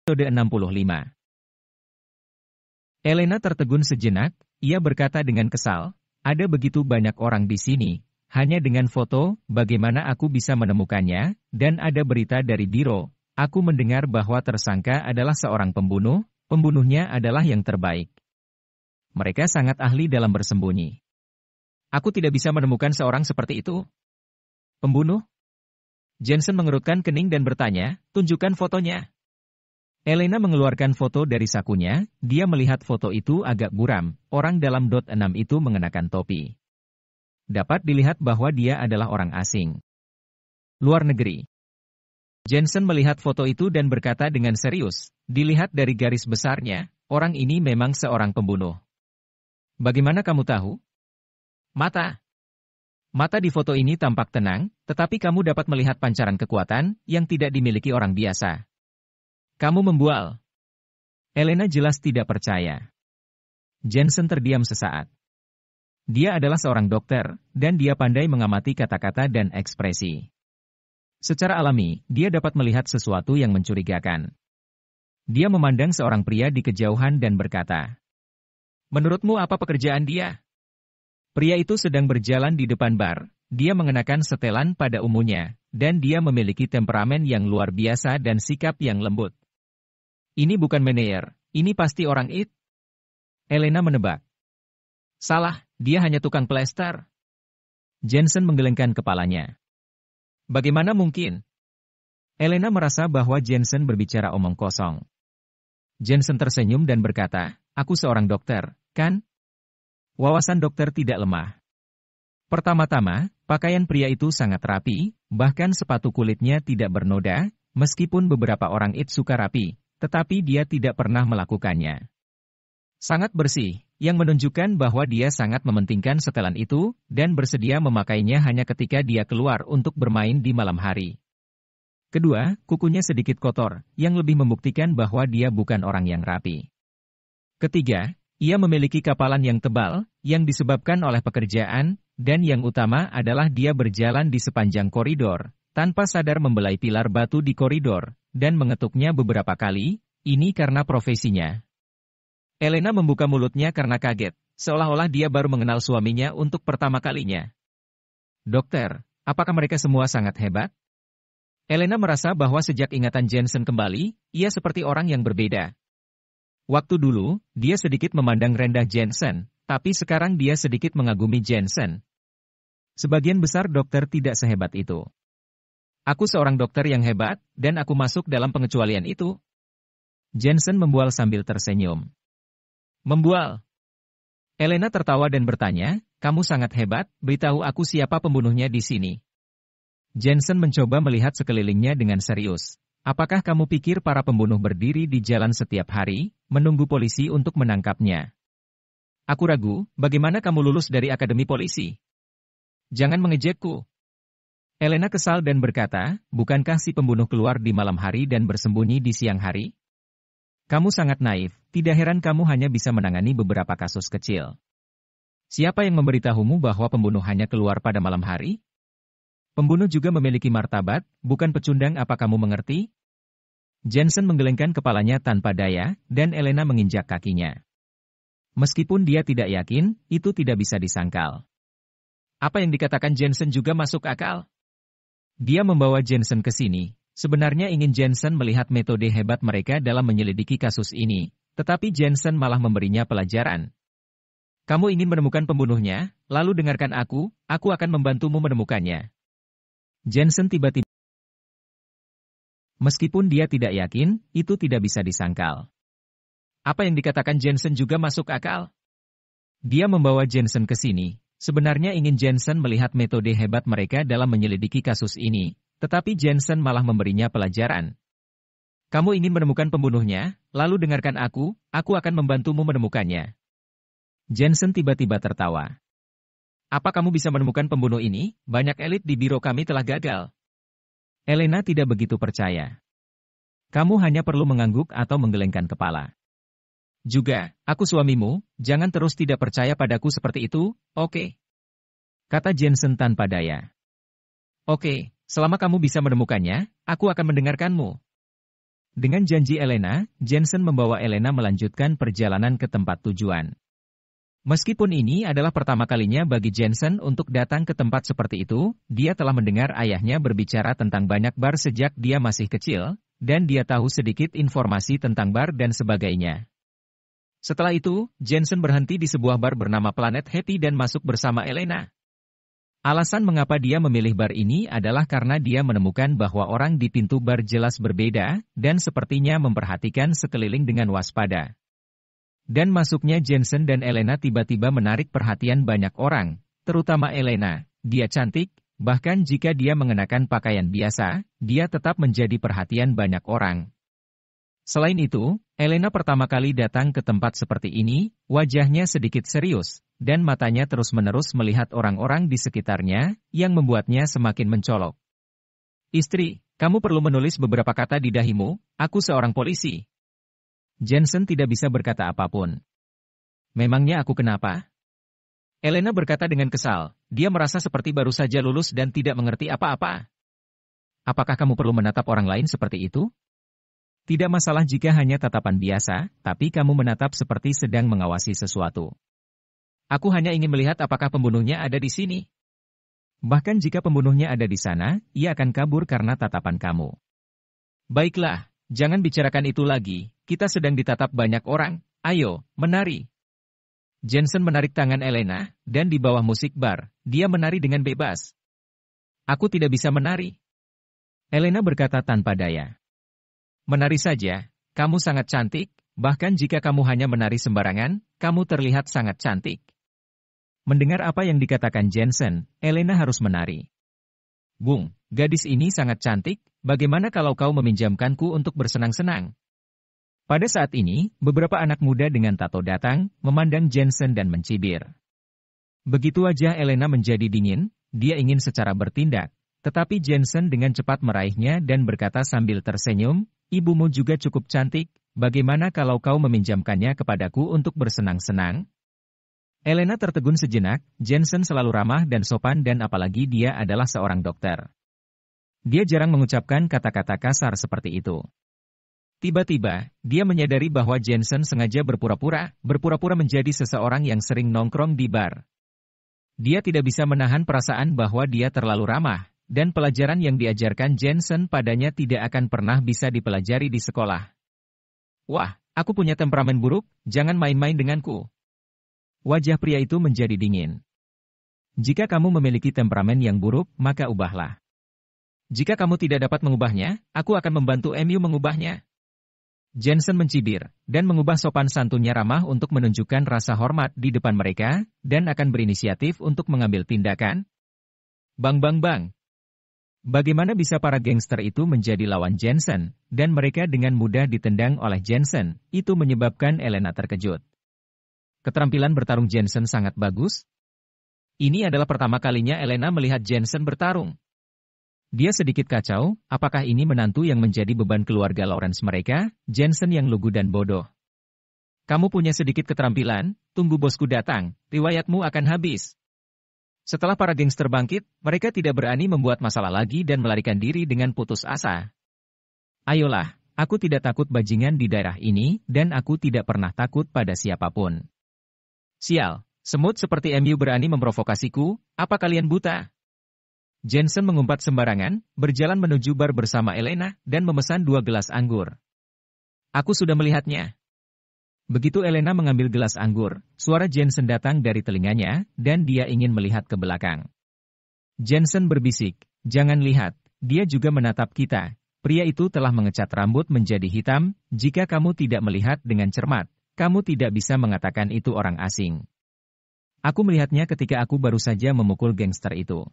Episode 65. Elena tertegun sejenak, ia berkata dengan kesal, ada begitu banyak orang di sini, hanya dengan foto, bagaimana aku bisa menemukannya, dan ada berita dari biro, aku mendengar bahwa tersangka adalah seorang pembunuh, pembunuhnya adalah yang terbaik. Mereka sangat ahli dalam bersembunyi. Aku tidak bisa menemukan seorang seperti itu. Pembunuh? Jensen mengerutkan kening dan bertanya, tunjukkan fotonya. Elena mengeluarkan foto dari sakunya, dia melihat foto itu agak buram, orang dalam .6 itu mengenakan topi. Dapat dilihat bahwa dia adalah orang asing. Luar negeri. Jensen melihat foto itu dan berkata dengan serius, dilihat dari garis besarnya, orang ini memang seorang pembunuh. Bagaimana kamu tahu? Mata. Mata di foto ini tampak tenang, tetapi kamu dapat melihat pancaran kekuatan yang tidak dimiliki orang biasa. Kamu membual. Elena jelas tidak percaya. Jensen terdiam sesaat. Dia adalah seorang dokter, dan dia pandai mengamati kata-kata dan ekspresi. Secara alami, dia dapat melihat sesuatu yang mencurigakan. Dia memandang seorang pria di kejauhan dan berkata, menurutmu apa pekerjaan dia? Pria itu sedang berjalan di depan bar, dia mengenakan setelan pada umumnya, dan dia memiliki temperamen yang luar biasa dan sikap yang lembut. Ini bukan Meneer, ini pasti orang it. Elena menebak. Salah, dia hanya tukang plester. Jensen menggelengkan kepalanya. Bagaimana mungkin? Elena merasa bahwa Jensen berbicara omong kosong. Jensen tersenyum dan berkata, aku seorang dokter, kan? Wawasan dokter tidak lemah. Pertama-tama, pakaian pria itu sangat rapi, bahkan sepatu kulitnya tidak bernoda, meskipun beberapa orang it suka rapi. Tetapi dia tidak pernah melakukannya. Sangat bersih, yang menunjukkan bahwa dia sangat mementingkan setelan itu, dan bersedia memakainya hanya ketika dia keluar untuk bermain di malam hari. Kedua, kukunya sedikit kotor, yang lebih membuktikan bahwa dia bukan orang yang rapi. Ketiga, ia memiliki kapalan yang tebal, yang disebabkan oleh pekerjaan, dan yang utama adalah dia berjalan di sepanjang koridor, tanpa sadar membelai pilar batu di koridor, dan mengetuknya beberapa kali, ini karena profesinya. Elena membuka mulutnya karena kaget, seolah-olah dia baru mengenal suaminya untuk pertama kalinya. Dokter, apakah mereka semua sangat hebat? Elena merasa bahwa sejak ingatan Jensen kembali, ia seperti orang yang berbeda. Waktu dulu, dia sedikit memandang rendah Jensen, tapi sekarang dia sedikit mengagumi Jensen. Sebagian besar dokter tidak sehebat itu. Aku seorang dokter yang hebat, dan aku masuk dalam pengecualian itu. Jensen membual sambil tersenyum. Membual. Elena tertawa dan bertanya, kamu sangat hebat, beritahu aku siapa pembunuhnya di sini. Jensen mencoba melihat sekelilingnya dengan serius. Apakah kamu pikir para pembunuh berdiri di jalan setiap hari, menunggu polisi untuk menangkapnya? Aku ragu, bagaimana kamu lulus dari akademi polisi? Jangan mengejekku. Elena kesal dan berkata, bukankah si pembunuh keluar di malam hari dan bersembunyi di siang hari? Kamu sangat naif, tidak heran kamu hanya bisa menangani beberapa kasus kecil. Siapa yang memberitahumu bahwa pembunuh hanya keluar pada malam hari? Pembunuh juga memiliki martabat, bukan pecundang, apa kamu mengerti? Jensen menggelengkan kepalanya tanpa daya, dan Elena menginjak kakinya. Meskipun dia tidak yakin, itu tidak bisa disangkal. Apa yang dikatakan Jensen juga masuk akal. Dia membawa Jensen ke sini, sebenarnya ingin Jensen melihat metode hebat mereka dalam menyelidiki kasus ini, tetapi Jensen malah memberinya pelajaran. Kamu ingin menemukan pembunuhnya, lalu dengarkan aku akan membantumu menemukannya. Jensen tiba-tiba. Meskipun dia tidak yakin, itu tidak bisa disangkal. Apa yang dikatakan Jensen juga masuk akal. Dia membawa Jensen ke sini. Sebenarnya ingin Jensen melihat metode hebat mereka dalam menyelidiki kasus ini, tetapi Jensen malah memberinya pelajaran. Kamu ingin menemukan pembunuhnya, lalu dengarkan aku akan membantumu menemukannya. Jensen tiba-tiba tertawa. Apa kamu bisa menemukan pembunuh ini? Banyak elit di biro kami telah gagal. Elena tidak begitu percaya. Kamu hanya perlu mengangguk atau menggelengkan kepala. Juga, aku suamimu, jangan terus tidak percaya padaku seperti itu, oke? Kata Jensen tanpa daya. Oke, selama kamu bisa menemukannya, aku akan mendengarkanmu. Dengan janji Elena, Jensen membawa Elena melanjutkan perjalanan ke tempat tujuan. Meskipun ini adalah pertama kalinya bagi Jensen untuk datang ke tempat seperti itu, dia telah mendengar ayahnya berbicara tentang banyak bar sejak dia masih kecil, dan dia tahu sedikit informasi tentang bar dan sebagainya. Setelah itu, Jensen berhenti di sebuah bar bernama Planet Happy dan masuk bersama Elena. Alasan mengapa dia memilih bar ini adalah karena dia menemukan bahwa orang di pintu bar jelas berbeda, dan sepertinya memperhatikan sekeliling dengan waspada. Dan masuknya Jensen dan Elena tiba-tiba menarik perhatian banyak orang, terutama Elena. Dia cantik, bahkan jika dia mengenakan pakaian biasa, dia tetap menjadi perhatian banyak orang. Selain itu, Elena pertama kali datang ke tempat seperti ini, wajahnya sedikit serius, dan matanya terus-menerus melihat orang-orang di sekitarnya, yang membuatnya semakin mencolok. "Istri, kamu perlu menulis beberapa kata di dahimu, aku seorang polisi." Jensen tidak bisa berkata apapun. "Memangnya aku kenapa?" Elena berkata dengan kesal, dia merasa seperti baru saja lulus dan tidak mengerti apa-apa. "Apakah kamu perlu menatap orang lain seperti itu? Tidak masalah jika hanya tatapan biasa, tapi kamu menatap seperti sedang mengawasi sesuatu. Aku hanya ingin melihat apakah pembunuhnya ada di sini. Bahkan jika pembunuhnya ada di sana, ia akan kabur karena tatapan kamu." "Baiklah, jangan bicarakan itu lagi, kita sedang ditatap banyak orang, ayo, menari." Jensen menarik tangan Elena, dan di bawah musik bar, dia menari dengan bebas. "Aku tidak bisa menari." Elena berkata tanpa daya. "Menari saja, kamu sangat cantik, bahkan jika kamu hanya menari sembarangan, kamu terlihat sangat cantik." Mendengar apa yang dikatakan Jensen, Elena harus menari. "Bung, gadis ini sangat cantik, bagaimana kalau kau meminjamkanku untuk bersenang-senang?" Pada saat ini, beberapa anak muda dengan tato datang, memandang Jensen dan mencibir. Begitu wajah Elena menjadi dingin, dia ingin secara bertindak, tetapi Jensen dengan cepat meraihnya dan berkata sambil tersenyum, "Ibumu juga cukup cantik, bagaimana kalau kau meminjamkannya kepadaku untuk bersenang-senang?" Elena tertegun sejenak, Jensen selalu ramah dan sopan dan apalagi dia adalah seorang dokter. Dia jarang mengucapkan kata-kata kasar seperti itu. Tiba-tiba, dia menyadari bahwa Jensen sengaja berpura-pura menjadi seseorang yang sering nongkrong di bar. Dia tidak bisa menahan perasaan bahwa dia terlalu ramah, dan pelajaran yang diajarkan Jensen padanya tidak akan pernah bisa dipelajari di sekolah. "Wah, aku punya temperamen buruk, jangan main-main denganku." Wajah pria itu menjadi dingin. "Jika kamu memiliki temperamen yang buruk, maka ubahlah. Jika kamu tidak dapat mengubahnya, aku akan membantu MU mengubahnya." Jensen mencibir, dan mengubah sopan santunnya ramah untuk menunjukkan rasa hormat di depan mereka, dan akan berinisiatif untuk mengambil tindakan. Bang bang bang. Bagaimana bisa para gangster itu menjadi lawan Jensen, dan mereka dengan mudah ditendang oleh Jensen, itu menyebabkan Elena terkejut. Keterampilan bertarung Jensen sangat bagus. Ini adalah pertama kalinya Elena melihat Jensen bertarung. Dia sedikit kacau, apakah ini menantu yang menjadi beban keluarga Lawrence mereka, Jensen yang lugu dan bodoh. "Kamu punya sedikit keterampilan, tunggu bosku datang, riwayatmu akan habis." Setelah para gangster bangkit, mereka tidak berani membuat masalah lagi dan melarikan diri dengan putus asa. "Ayolah, aku tidak takut bajingan di daerah ini, dan aku tidak pernah takut pada siapapun." "Sial, semut seperti MU berani memprovokasiku, apa kalian buta?" Jensen mengumpat sembarangan, berjalan menuju bar bersama Elena, dan memesan 2 gelas anggur. "Aku sudah melihatnya." Begitu Elena mengambil gelas anggur, suara Jensen datang dari telinganya, dan dia ingin melihat ke belakang. Jensen berbisik, "Jangan lihat, dia juga menatap kita. Pria itu telah mengecat rambut menjadi hitam, jika kamu tidak melihat dengan cermat, kamu tidak bisa mengatakan itu orang asing. Aku melihatnya ketika aku baru saja memukul gangster itu."